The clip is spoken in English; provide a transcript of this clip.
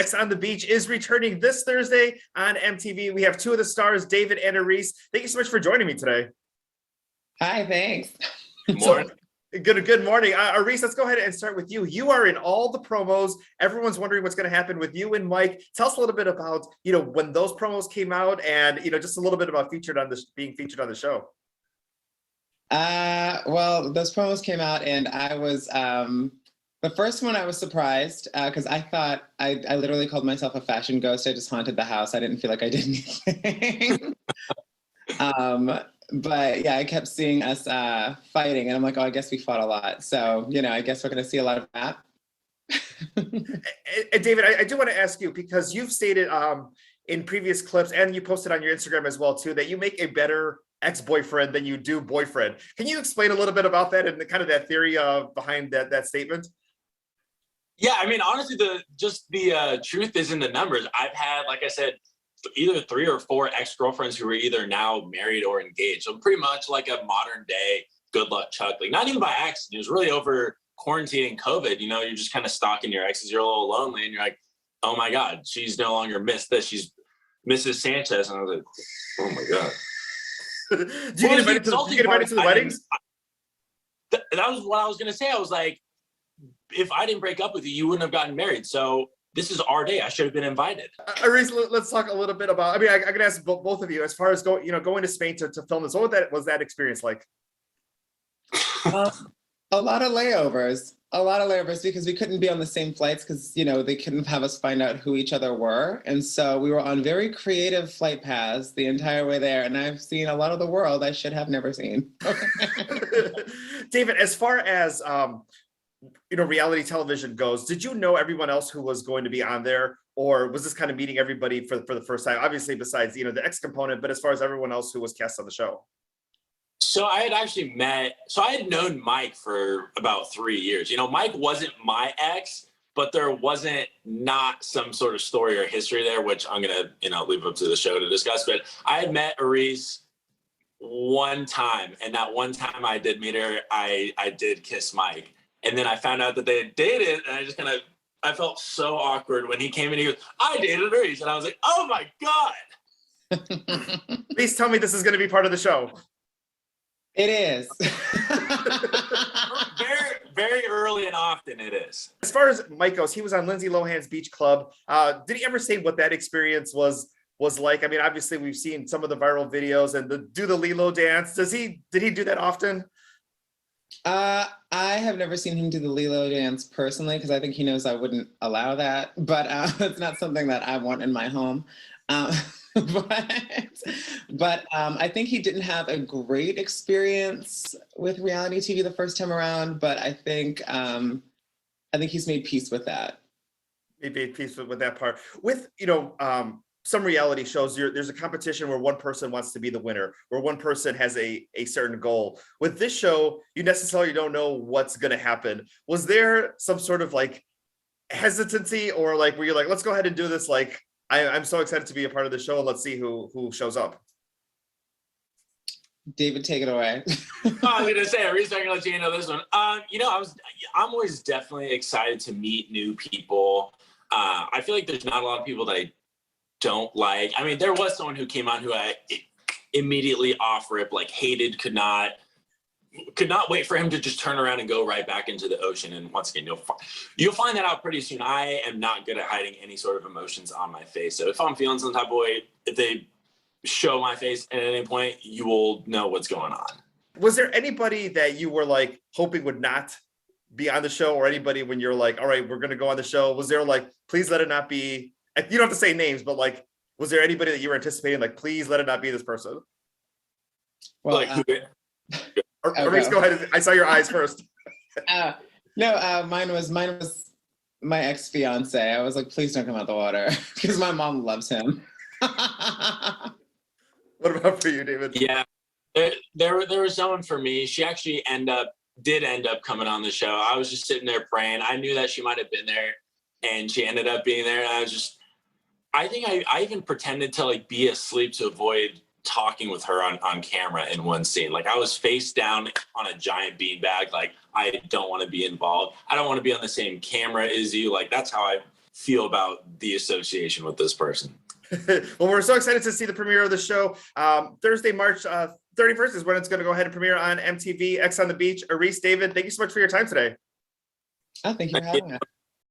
Sex on the Beach is returning this Thursday on MTV. We have two of the stars, David and Arisce. Thank you so much for joining me today. Hi, thanks. Good morning. Good morning. Arisce, let's go ahead and start with you. You are in all the promos. Everyone's wondering what's going to happen with you and Mike. Tell us a little bit about, when those promos came out and, just a little bit about being featured on the show. Well, those promos came out and I was, the first one I was surprised because I thought I literally called myself a fashion ghost. I just haunted the house. I didn't feel like I did anything. But yeah, I kept seeing us fighting and I'm like, oh, I guess we fought a lot. So, I guess we're going to see a lot of that. And David, I do want to ask you, because you've stated in previous clips and you posted on your Instagram as well, too, that you make a better ex-boyfriend than you do boyfriend. Can you explain a little bit about that and kind of that theory behind that statement? Yeah, I mean, honestly, the truth is in the numbers. I've had, like I said, either 3 or 4 ex-girlfriends who are either now married or engaged. So pretty much like a modern day good luck Chuck. Like not even by accident. It was really over quarantine and COVID. You're just kind of stalking your exes. You're a little lonely and you're like, oh my God, she's no longer Miss this. She's Mrs. Sanchez. And I was like, oh my God. Do you get invited to the weddings? That was what I was going to say. I was like, if I didn't break up with you, you wouldn't have gotten married. So this is our day. I should have been invited. Arisce, let's talk a little bit about, I can ask both of you, as far as going to Spain to film this, what was that experience like? A lot of layovers because we couldn't be on the same flights because, they couldn't have us find out who each other were. And so we were on very creative flight paths the entire way there. And I've seen a lot of the world I should have never seen. David, as far as, reality television goes, did you know everyone else who was going to be on there? Or was this kind of meeting everybody for the first time? Obviously, besides, the ex component, but as far as everyone else who was cast on the show. So I had known Mike for about 3 years. Mike wasn't my ex, but there wasn't not some sort of story or history there, which I'm going to, leave up to the show to discuss. But I had met Arisce one time, and that one time I did meet her, I did kiss Mike. And then I found out that they had dated, and I felt so awkward when he came in. He goes, I dated Arisce. And I was like, oh my God. Please tell me this is going to be part of the show. It is. Very, very early and often it is. As far as Mike goes, he was on Lindsay Lohan's Beach Club. Did he ever say what that experience was like? I mean, obviously we've seen some of the viral videos and do the Lilo dance. Did he do that often? I have never seen him do the Lilo dance personally because I think he knows I wouldn't allow that, but it's not something that I want in my home. But I think he didn't have a great experience with reality TV the first time around, but I think he's made peace with that. He made peace with that part. With, some reality shows, there's a competition where one person wants to be the winner, where one person has a certain goal. With this show, you necessarily don't know what's going to happen. Was there some sort of like hesitancy or like where you're like, let's go ahead and do this? Like, I'm so excited to be a part of the show. Let's see who shows up. David, take it away. I was going to say, Arisce, I'm going to let you know this one. I'm always definitely excited to meet new people. I feel like there's not a lot of people that I don't like. I mean, there was someone who came on who I immediately off rip, like hated, could not wait for him to just turn around and go right back into the ocean. And once again, you'll find that out pretty soon. I am not good at hiding any sort of emotions on my face. So if I'm feeling some type of way, if they show my face at any point, you will know what's going on. Was there anybody that you were like hoping would not be on the show, or anybody when you're like, all right, we're going to go on the show? Was there like, please let it not be, you don't have to say names, but like, was there anybody that you were anticipating, like, please let it not be this person? Well, like, Arisce, go ahead. I saw your eyes first. No, mine was my ex-fiance. I was like, please don't come out the water because my mom loves him. What about for you, David? Yeah, there was someone for me. She actually did end up coming on the show. I was just sitting there praying. I knew that she might have been there, and she ended up being there. And I think I even pretended to like be asleep to avoid talking with her on camera in one scene. Like I was face down on a giant beanbag. Like I don't want to be involved. I don't want to be on the same camera as you. Like that's how I feel about the association with this person. Well, we're so excited to see the premiere of the show. Thursday, March 31st is when it's going to go ahead and premiere on MTV, X on the Beach. Arisce, David, thank you so much for your time today. Oh, thank you for having us.